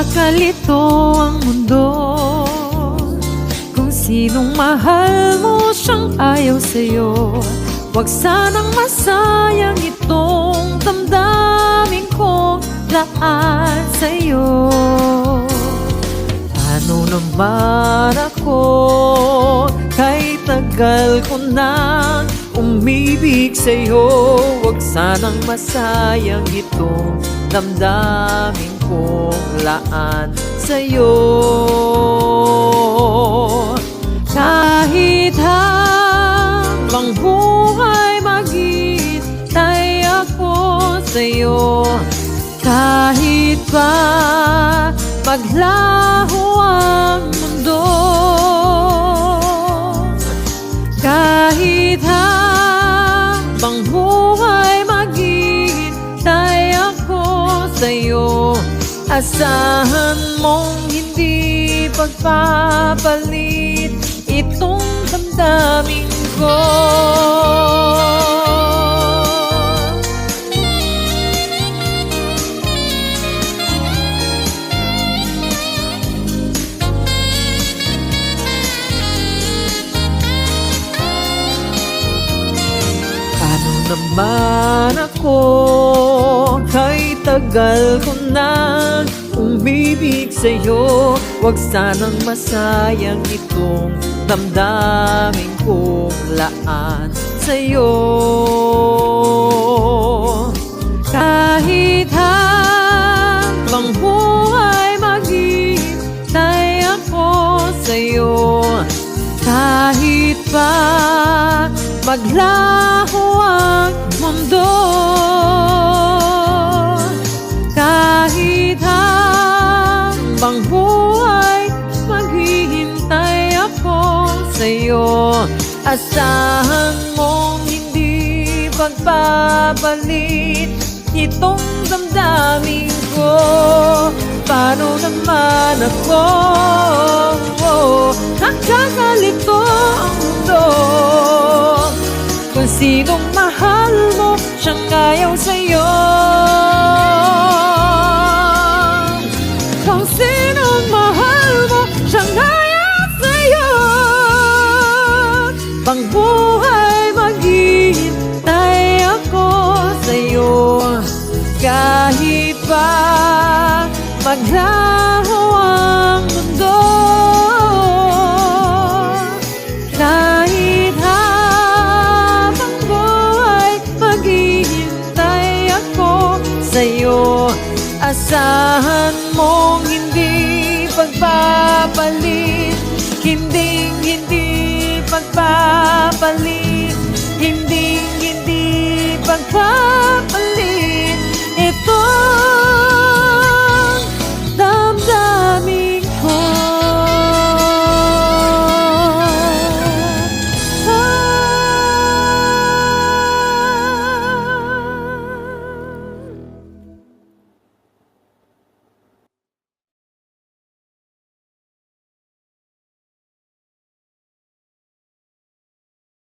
nagkakalito ang mundo. Kung sinong mahal mo siyang ayaw sa'yo, huwag sanang masayang itong damdamin kong laan sa'yo. Paano naman ako, kahit tagal ko nang umibig sa'yo, huwag sanang masayang itong damdamin kong laan sa'yo. Kahit habang buhay maghihintay ako sa'yo, kahit pa maglaho ang mundo, kahit habang buhay maghihintay ako sa'yo, asahan mong hindi pagpapalit itong damdamin ko. Paano naman ako, kahit tagal ko nang umibig sa'yo, huwag sanang masayang itong damdamin kong laan sa'yo. Kahit habang buhay maghihintay ako sa'yo, kahit pa maglaho ang mundo, kahit habang buhay maghihintay ako sa'yo, asahan mong hindi pagpapalit itong damdamin ko. Paano naman ako, nagkakalito ang mundo. Kung sinong mahal mo siyang ayaw sa'yo, kung sinong mahal mo siyang ayaw sa'yo, pang buhay maghihintay ako sa'yo, kahit pa maglaho ang mundo, kahit habang buhay maghihintay ako sa'yo, asahan mong hindi pagpapalit, hindi pagpapalit, hindi pagpapalit